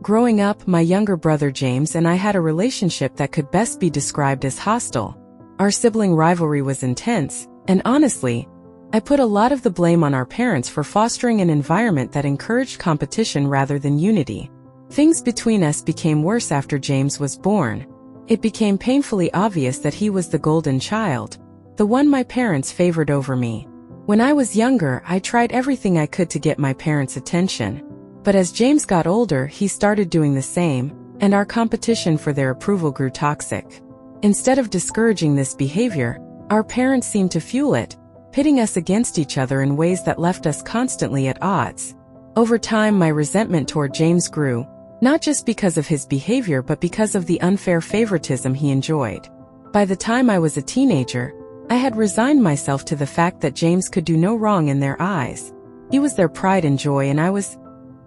Growing up, my younger brother James and I had a relationship that could best be described as hostile. Our sibling rivalry was intense, and honestly, I put a lot of the blame on our parents for fostering an environment that encouraged competition rather than unity. Things between us became worse after James was born. It became painfully obvious that he was the golden child, the one my parents favored over me. When I was younger, I tried everything I could to get my parents' attention. But as James got older, he started doing the same, and our competition for their approval grew toxic. Instead of discouraging this behavior, our parents seemed to fuel it, pitting us against each other in ways that left us constantly at odds. Over time, my resentment toward James grew, not just because of his behavior but because of the unfair favoritism he enjoyed. By the time I was a teenager, I had resigned myself to the fact that James could do no wrong in their eyes. He was their pride and joy, and I was,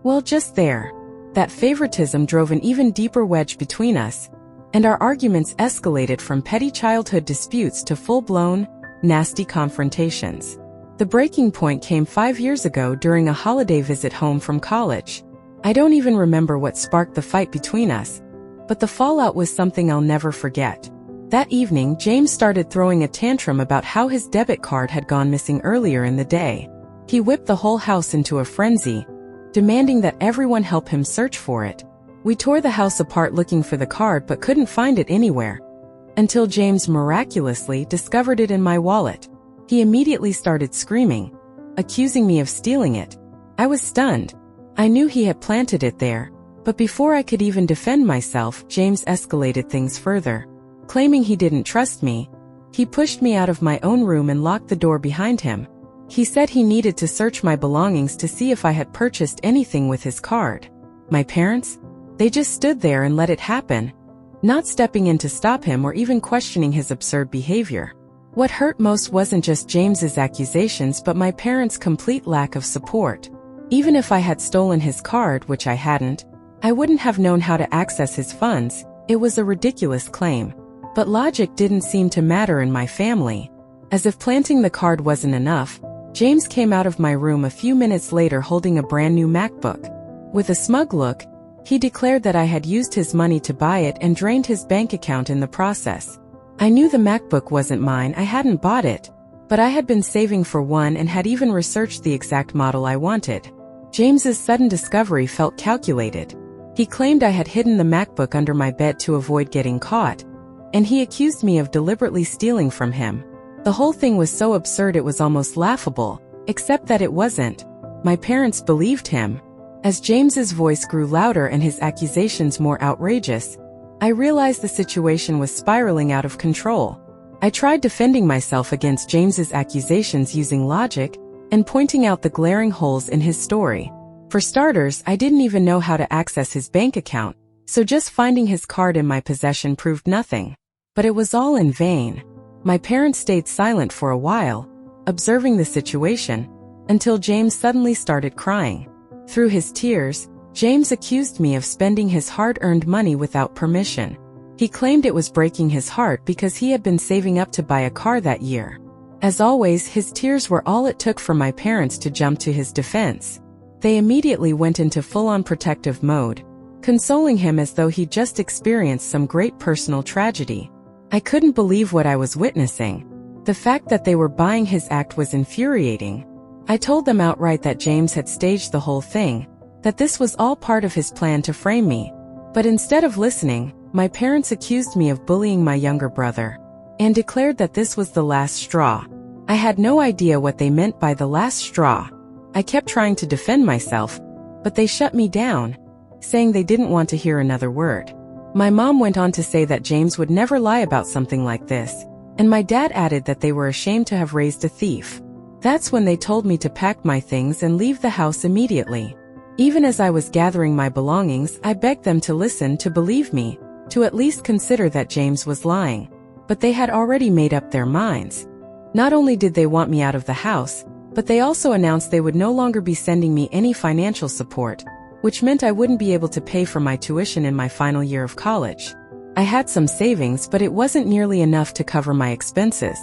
well, just there. That favoritism drove an even deeper wedge between us, and our arguments escalated from petty childhood disputes to full-blown, nasty confrontations. The breaking point came 5 years ago during a holiday visit home from college. I don't even remember what sparked the fight between us, but the fallout was something I'll never forget. That evening, James started throwing a tantrum about how his debit card had gone missing earlier in the day. He whipped the whole house into a frenzy, demanding that everyone help him search for it. We tore the house apart looking for the card but couldn't find it anywhere, until James miraculously discovered it in my wallet. He immediately started screaming, accusing me of stealing it. I was stunned. I knew he had planted it there, but before I could even defend myself, James escalated things further. Claiming he didn't trust me, he pushed me out of my own room and locked the door behind him. He said he needed to search my belongings to see if I had purchased anything with his card. My parents? They just stood there and let it happen, not stepping in to stop him or even questioning his absurd behavior. What hurt most wasn't just James's accusations but my parents' complete lack of support. Even if I had stolen his card, which I hadn't, I wouldn't have known how to access his funds. It was a ridiculous claim. But logic didn't seem to matter in my family. As if planting the card wasn't enough, James came out of my room a few minutes later holding a brand new MacBook. With a smug look, he declared that I had used his money to buy it and drained his bank account in the process. I knew the MacBook wasn't mine, I hadn't bought it, but I had been saving for one and had even researched the exact model I wanted. James's sudden discovery felt calculated. He claimed I had hidden the MacBook under my bed to avoid getting caught, and he accused me of deliberately stealing from him. The whole thing was so absurd it was almost laughable, except that it wasn't. My parents believed him. As James's voice grew louder and his accusations more outrageous, I realized the situation was spiraling out of control. I tried defending myself against James's accusations using logic and pointing out the glaring holes in his story. For starters, I didn't even know how to access his bank account, so just finding his card in my possession proved nothing. But it was all in vain. My parents stayed silent for a while, observing the situation, until James suddenly started crying. Through his tears, James accused me of spending his hard-earned money without permission. He claimed it was breaking his heart because he had been saving up to buy a car that year. As always, his tears were all it took for my parents to jump to his defense. They immediately went into full-on protective mode, consoling him as though he'd just experienced some great personal tragedy. I couldn't believe what I was witnessing. The fact that they were buying his act was infuriating. I told them outright that James had staged the whole thing, that this was all part of his plan to frame me. But instead of listening, my parents accused me of bullying my younger brother, and declared that this was the last straw. I had no idea what they meant by the last straw. I kept trying to defend myself, but they shut me down, saying they didn't want to hear another word. My mom went on to say that James would never lie about something like this, and my dad added that they were ashamed to have raised a thief. That's when they told me to pack my things and leave the house immediately. Even as I was gathering my belongings, I begged them to listen, to believe me, to at least consider that James was lying. But they had already made up their minds. Not only did they want me out of the house, but they also announced they would no longer be sending me any financial support, which meant I wouldn't be able to pay for my tuition in my final year of college. I had some savings, but it wasn't nearly enough to cover my expenses.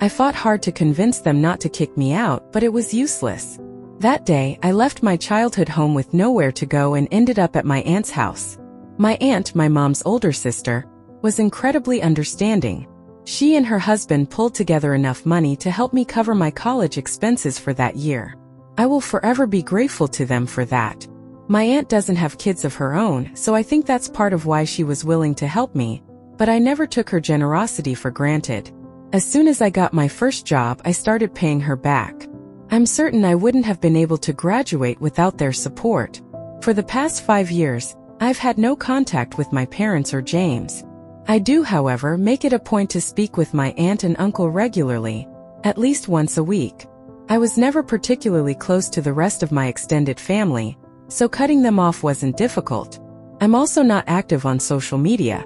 I fought hard to convince them not to kick me out, but it was useless. That day, I left my childhood home with nowhere to go and ended up at my aunt's house. My aunt, my mom's older sister, was incredibly understanding. She and her husband pulled together enough money to help me cover my college expenses for that year. I will forever be grateful to them for that. My aunt doesn't have kids of her own, so I think that's part of why she was willing to help me, but I never took her generosity for granted. As soon as I got my first job, I started paying her back. I'm certain I wouldn't have been able to graduate without their support. For the past 5 years, I've had no contact with my parents or James. I do, however, make it a point to speak with my aunt and uncle regularly, at least once a week. I was never particularly close to the rest of my extended family, so cutting them off wasn't difficult. I'm also not active on social media,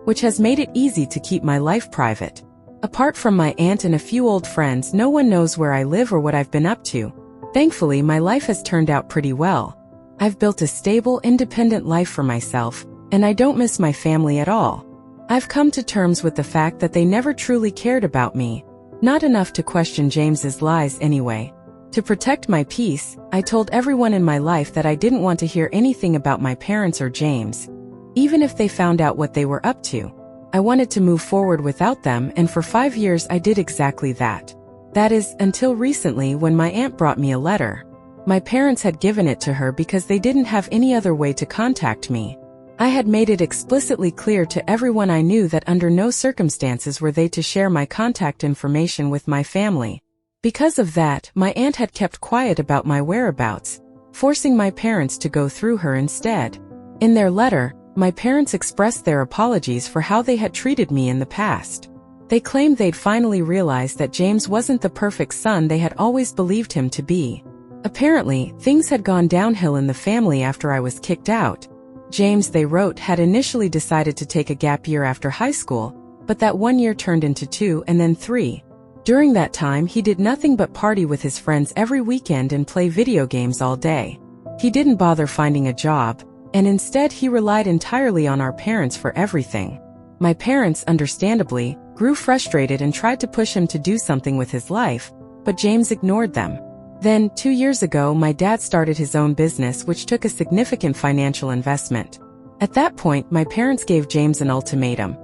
which has made it easy to keep my life private. Apart from my aunt and a few old friends, no one knows where I live or what I've been up to. Thankfully, my life has turned out pretty well. I've built a stable, independent life for myself, and I don't miss my family at all. I've come to terms with the fact that they never truly cared about me, not enough to question James's lies anyway. To protect my peace, I told everyone in my life that I didn't want to hear anything about my parents or James, even if they found out what they were up to. I wanted to move forward without them, and for 5 years I did exactly that. That is, until recently when my aunt brought me a letter. My parents had given it to her because they didn't have any other way to contact me. I had made it explicitly clear to everyone I knew that under no circumstances were they to share my contact information with my family. Because of that, my aunt had kept quiet about my whereabouts, forcing my parents to go through her instead. In their letter, my parents expressed their apologies for how they had treated me in the past. They claimed they'd finally realized that James wasn't the perfect son they had always believed him to be. Apparently, things had gone downhill in the family after I was kicked out. James, they wrote, had initially decided to take a gap year after high school, but that 1 year turned into 2 and then 3. During that time, he did nothing but party with his friends every weekend and play video games all day. He didn't bother finding a job, and instead he relied entirely on our parents for everything. My parents, understandably, grew frustrated and tried to push him to do something with his life, but James ignored them. Then, 2 years ago, my dad started his own business, which took a significant financial investment. At that point, my parents gave James an ultimatum.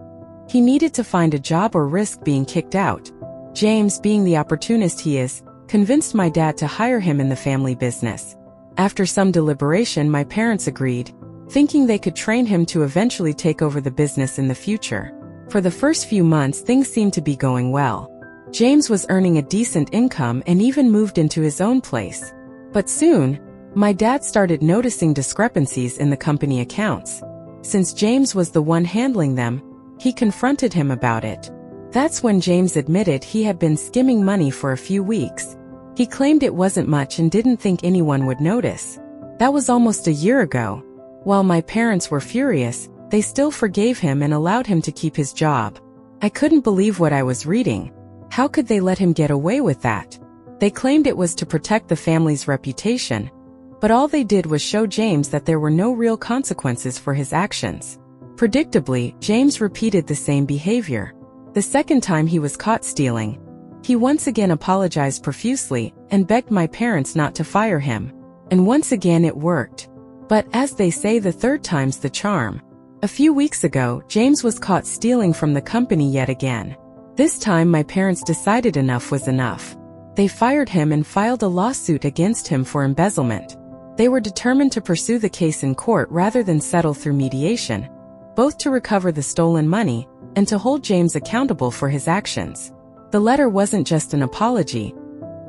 He needed to find a job or risk being kicked out. James, being the opportunist he is, convinced my dad to hire him in the family business. After some deliberation, my parents agreed, thinking they could train him to eventually take over the business in the future. For the first few months, things seemed to be going well. James was earning a decent income and even moved into his own place. But soon, my dad started noticing discrepancies in the company accounts. Since James was the one handling them, he confronted him about it. That's when James admitted he had been skimming money for a few weeks. He claimed it wasn't much and didn't think anyone would notice. That was almost a year ago. While my parents were furious, they still forgave him and allowed him to keep his job. I couldn't believe what I was reading. How could they let him get away with that? They claimed it was to protect the family's reputation, but all they did was show James that there were no real consequences for his actions. Predictably, James repeated the same behavior. The second time he was caught stealing, he once again apologized profusely and begged my parents not to fire him. And once again it worked. But as they say, the third time's the charm. A few weeks ago, James was caught stealing from the company yet again. This time my parents decided enough was enough. They fired him and filed a lawsuit against him for embezzlement. They were determined to pursue the case in court rather than settle through mediation, both to recover the stolen money and to hold James accountable for his actions. The letter wasn't just an apology.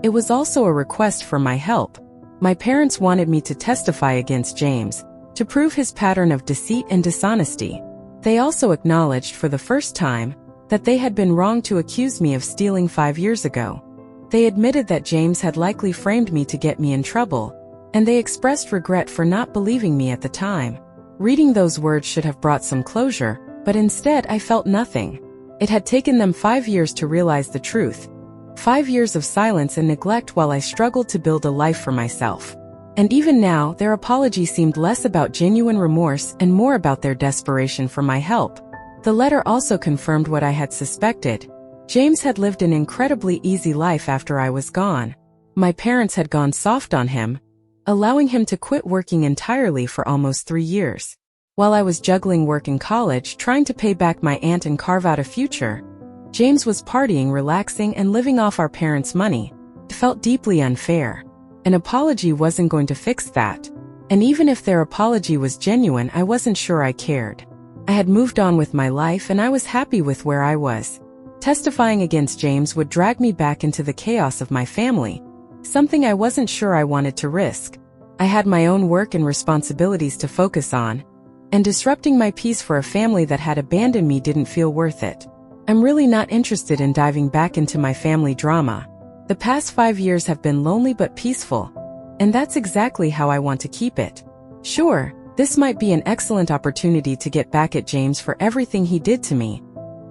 It was also a request for my help. My parents wanted me to testify against James, to prove his pattern of deceit and dishonesty. They also acknowledged for the first time that they had been wrong to accuse me of stealing 5 years ago. They admitted that James had likely framed me to get me in trouble, and they expressed regret for not believing me at the time. Reading those words should have brought some closure, but instead I felt nothing. It had taken them 5 years to realize the truth. 5 years of silence and neglect while I struggled to build a life for myself. And even now, their apology seemed less about genuine remorse and more about their desperation for my help. The letter also confirmed what I had suspected. James had lived an incredibly easy life after I was gone. My parents had gone soft on him, allowing him to quit working entirely for almost 3 years. While I was juggling work and college, trying to pay back my aunt and carve out a future, James was partying, relaxing, and living off our parents' money. It felt deeply unfair. An apology wasn't going to fix that. And even if their apology was genuine, I wasn't sure I cared. I had moved on with my life and I was happy with where I was. Testifying against James would drag me back into the chaos of my family, something I wasn't sure I wanted to risk. I had my own work and responsibilities to focus on, and disrupting my peace for a family that had abandoned me didn't feel worth it. I'm really not interested in diving back into my family drama. The past 5 years have been lonely but peaceful, and that's exactly how I want to keep it. Sure, this might be an excellent opportunity to get back at James for everything he did to me,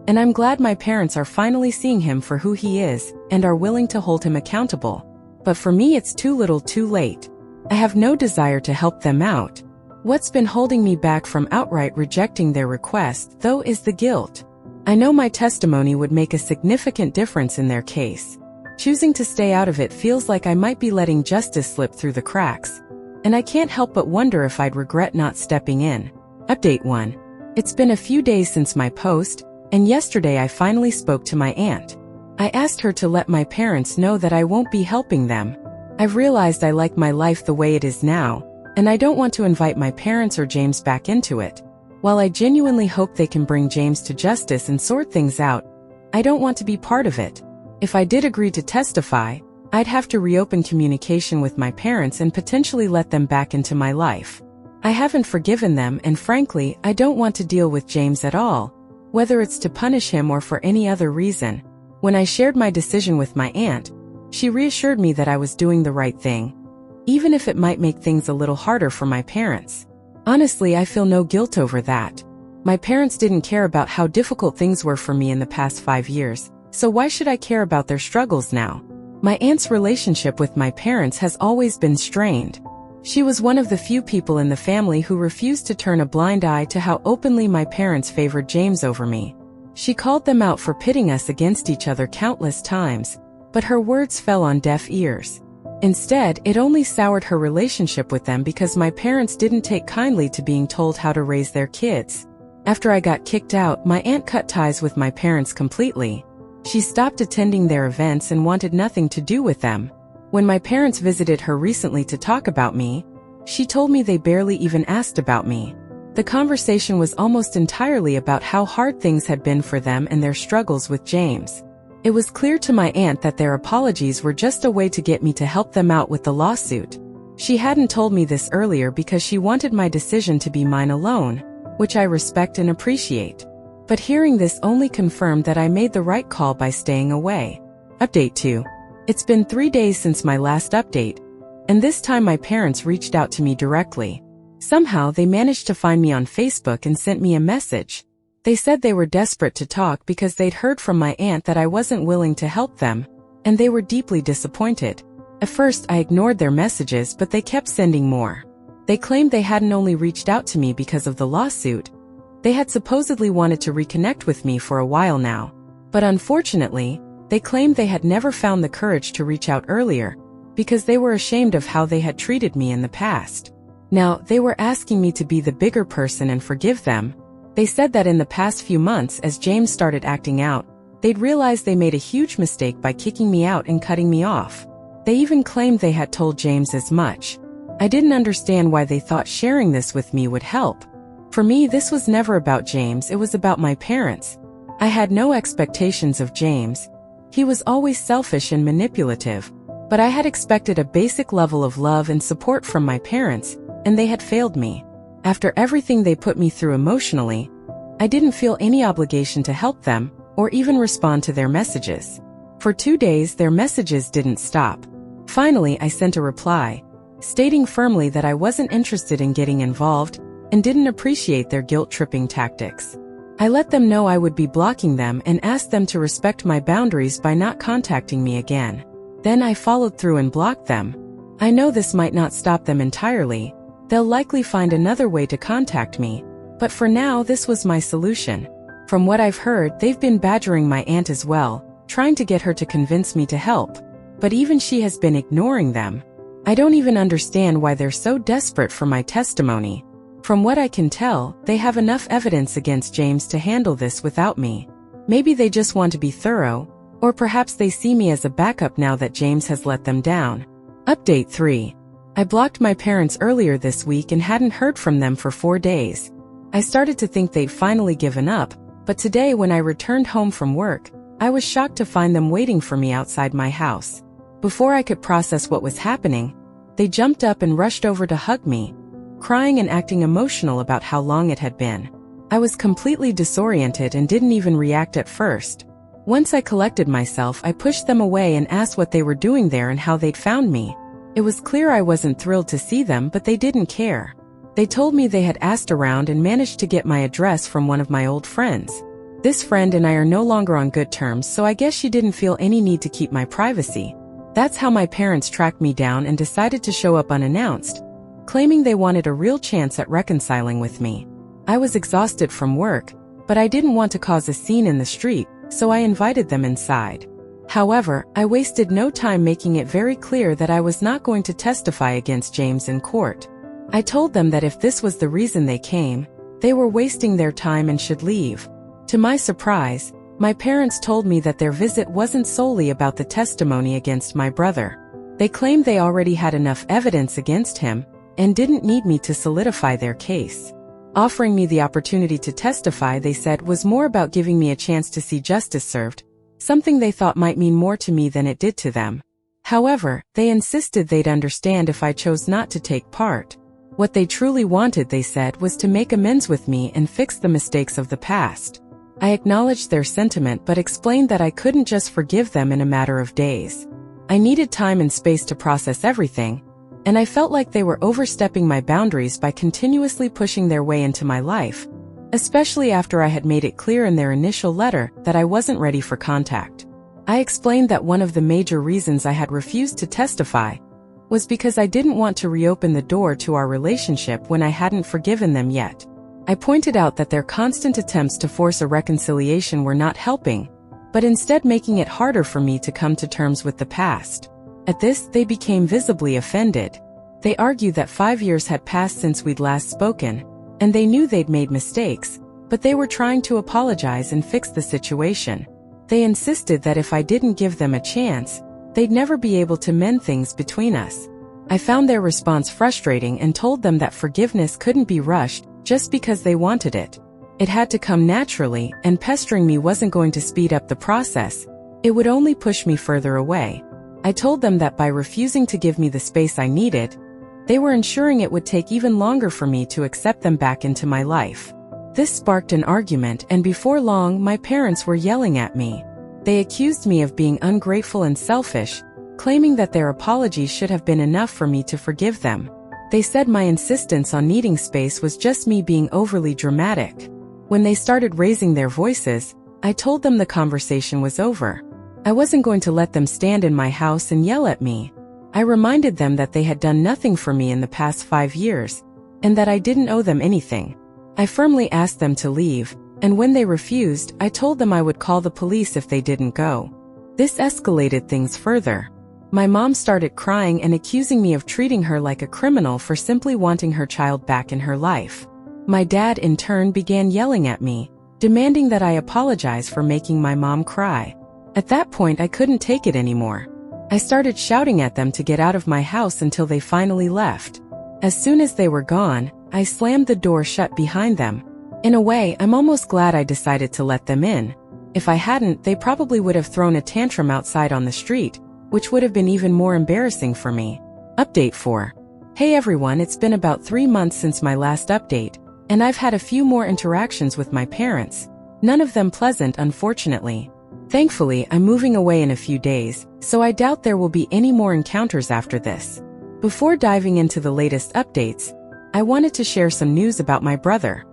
and I'm glad my parents are finally seeing him for who he is and are willing to hold him accountable. But for me, it's too little too late. I have no desire to help them out. What's been holding me back from outright rejecting their request, though, is the guilt. I know my testimony would make a significant difference in their case. Choosing to stay out of it feels like I might be letting justice slip through the cracks, and I can't help but wonder if I'd regret not stepping in. Update 1. It's been a few days since my post, and yesterday I finally spoke to my aunt. I asked her to let my parents know that I won't be helping them. I've realized I like my life the way it is now, and I don't want to invite my parents or James back into it. While I genuinely hope they can bring James to justice and sort things out, I don't want to be part of it. If I did agree to testify, I'd have to reopen communication with my parents and potentially let them back into my life. I haven't forgiven them, and frankly, I don't want to deal with James at all, whether it's to punish him or for any other reason. When I shared my decision with my aunt, she reassured me that I was doing the right thing, even if it might make things a little harder for my parents. Honestly, I feel no guilt over that. My parents didn't care about how difficult things were for me in the past 5 years, so why should I care about their struggles now? My aunt's relationship with my parents has always been strained. She was one of the few people in the family who refused to turn a blind eye to how openly my parents favored James over me. She called them out for pitting us against each other countless times, but her words fell on deaf ears. Instead, it only soured her relationship with them because my parents didn't take kindly to being told how to raise their kids. After I got kicked out, my aunt cut ties with my parents completely. She stopped attending their events and wanted nothing to do with them. When my parents visited her recently to talk about me, she told me they barely even asked about me. The conversation was almost entirely about how hard things had been for them and their struggles with James. It was clear to my aunt that their apologies were just a way to get me to help them out with the lawsuit. She hadn't told me this earlier because she wanted my decision to be mine alone, which I respect and appreciate. But hearing this only confirmed that I made the right call by staying away. Update 2. It's been 3 days since my last update, and this time my parents reached out to me directly. Somehow they managed to find me on Facebook and sent me a message. They said they were desperate to talk because they'd heard from my aunt that I wasn't willing to help them, and they were deeply disappointed. At first I ignored their messages, but they kept sending more. They claimed they hadn't only reached out to me because of the lawsuit. They had supposedly wanted to reconnect with me for a while now. But unfortunately, they claimed they had never found the courage to reach out earlier, because they were ashamed of how they had treated me in the past. Now, they were asking me to be the bigger person and forgive them. They said that in the past few months, as James started acting out, they'd realized they made a huge mistake by kicking me out and cutting me off. They even claimed they had told James as much. I didn't understand why they thought sharing this with me would help. For me, this was never about James, it was about my parents. I had no expectations of James. He was always selfish and manipulative, but I had expected a basic level of love and support from my parents, and they had failed me. After everything they put me through emotionally, I didn't feel any obligation to help them, or even respond to their messages. For 2 days, their messages didn't stop. Finally, I sent a reply, stating firmly that I wasn't interested in getting involved, and didn't appreciate their guilt-tripping tactics. I let them know I would be blocking them and asked them to respect my boundaries by not contacting me again. Then I followed through and blocked them. I know this might not stop them entirely. They'll likely find another way to contact me, but for now this was my solution. From what I've heard, they've been badgering my aunt as well, trying to get her to convince me to help. but even she has been ignoring them. I don't even understand why they're so desperate for my testimony. From what I can tell, they have enough evidence against James to handle this without me. Maybe they just want to be thorough, or perhaps they see me as a backup now that James has let them down. Update 3. I blocked my parents earlier this week and hadn't heard from them for 4 days. I started to think they'd finally given up, but today when I returned home from work, I was shocked to find them waiting for me outside my house. Before I could process what was happening, they jumped up and rushed over to hug me, crying and acting emotional about how long it had been. I was completely disoriented and didn't even react at first. Once I collected myself, I pushed them away and asked what they were doing there and how they'd found me. It was clear I wasn't thrilled to see them, but they didn't care. They told me they had asked around and managed to get my address from one of my old friends. This friend and I are no longer on good terms, so I guess she didn't feel any need to keep my privacy. That's how my parents tracked me down and decided to show up unannounced, claiming they wanted a real chance at reconciling with me. I was exhausted from work, but I didn't want to cause a scene in the street, so I invited them inside. However, I wasted no time making it very clear that I was not going to testify against James in court. I told them that if this was the reason they came, they were wasting their time and should leave. To my surprise, my parents told me that their visit wasn't solely about the testimony against my brother. They claimed they already had enough evidence against him and didn't need me to solidify their case. Offering me the opportunity to testify, they said, was more about giving me a chance to see justice served, something they thought might mean more to me than it did to them. However, they insisted they'd understand if I chose not to take part. What they truly wanted, they said, was to make amends with me and fix the mistakes of the past. I acknowledged their sentiment but explained that I couldn't just forgive them in a matter of days. I needed time and space to process everything, and I felt like they were overstepping my boundaries by continuously pushing their way into my life, especially after I had made it clear in their initial letter that I wasn't ready for contact. I explained that one of the major reasons I had refused to testify was because I didn't want to reopen the door to our relationship when I hadn't forgiven them yet. I pointed out that their constant attempts to force a reconciliation were not helping, but instead making it harder for me to come to terms with the past. At this, they became visibly offended. They argued that 5 years had passed since we'd last spoken, and they knew they'd made mistakes, but they were trying to apologize and fix the situation. They insisted that if I didn't give them a chance, they'd never be able to mend things between us. I found their response frustrating and told them that forgiveness couldn't be rushed just because they wanted it. It had to come naturally, and pestering me wasn't going to speed up the process. It would only push me further away. I told them that by refusing to give me the space I needed, they were ensuring it would take even longer for me to accept them back into my life. This sparked an argument, and before long, my parents were yelling at me. They accused me of being ungrateful and selfish, claiming that their apologies should have been enough for me to forgive them. They said my insistence on needing space was just me being overly dramatic. When they started raising their voices, I told them the conversation was over. I wasn't going to let them stand in my house and yell at me. I reminded them that they had done nothing for me in the past 5 years, and that I didn't owe them anything. I firmly asked them to leave, and when they refused, I told them I would call the police if they didn't go. This escalated things further. My mom started crying and accusing me of treating her like a criminal for simply wanting her child back in her life. My dad, in turn, began yelling at me, demanding that I apologize for making my mom cry. At that point, I couldn't take it anymore. I started shouting at them to get out of my house until they finally left. As soon as they were gone, I slammed the door shut behind them. In a way, I'm almost glad I decided to let them in. If I hadn't, they probably would have thrown a tantrum outside on the street, which would have been even more embarrassing for me. Update 4. Hey everyone, it's been about 3 months since my last update, and I've had a few more interactions with my parents, none of them pleasant, unfortunately. Thankfully, I'm moving away in a few days, so I doubt there will be any more encounters after this. Before diving into the latest updates, I wanted to share some news about my brother.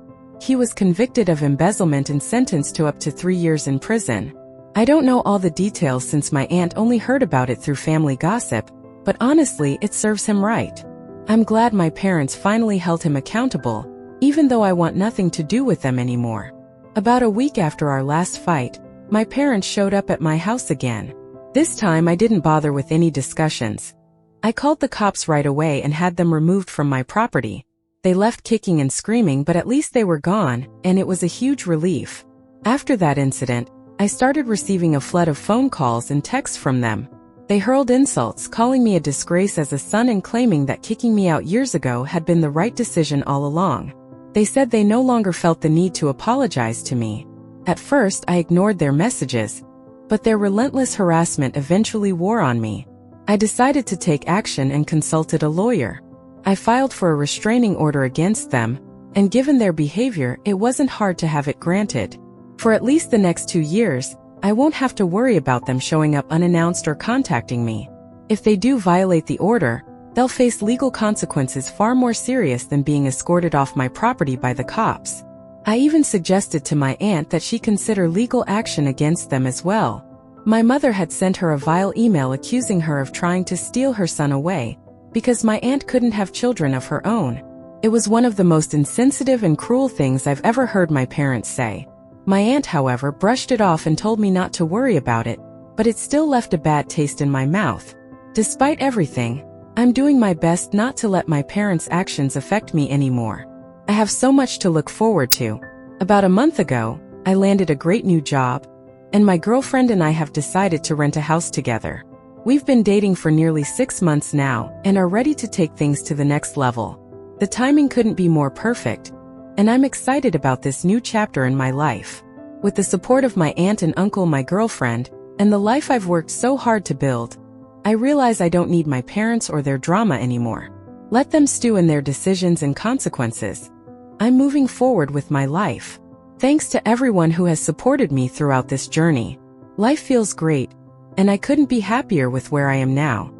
He was convicted of embezzlement and sentenced to up to 3 years in prison. I don't know all the details since my aunt only heard about it through family gossip, but honestly, it serves him right. I'm glad my parents finally held him accountable, even though I want nothing to do with them anymore. About a week after our last fight, my parents showed up at my house again. This time I didn't bother with any discussions. I called the cops right away and had them removed from my property. They left kicking and screaming, but at least they were gone, and it was a huge relief. After that incident, I started receiving a flood of phone calls and texts from them. They hurled insults, calling me a disgrace as a son and claiming that kicking me out years ago had been the right decision all along. They said they no longer felt the need to apologize to me. At first, I ignored their messages, but their relentless harassment eventually wore on me. I decided to take action and consulted a lawyer. I filed for a restraining order against them, and given their behavior, it wasn't hard to have it granted. For at least the next 2 years, I won't have to worry about them showing up unannounced or contacting me. If they do violate the order, they'll face legal consequences far more serious than being escorted off my property by the cops. I even suggested to my aunt that she consider legal action against them as well. My mother had sent her a vile email accusing her of trying to steal her son away, because my aunt couldn't have children of her own. It was one of the most insensitive and cruel things I've ever heard my parents say. My aunt, however, brushed it off and told me not to worry about it, but it still left a bad taste in my mouth. Despite everything, I'm doing my best not to let my parents' actions affect me anymore. I have so much to look forward to. About a month ago, I landed a great new job, and my girlfriend and I have decided to rent a house together. We've been dating for nearly 6 months now and are ready to take things to the next level. The timing couldn't be more perfect, and I'm excited about this new chapter in my life. With the support of my aunt and uncle, my girlfriend, and the life I've worked so hard to build, I realize I don't need my parents or their drama anymore. Let them stew in their decisions and consequences. I'm moving forward with my life. Thanks to everyone who has supported me throughout this journey. Life feels great, and I couldn't be happier with where I am now.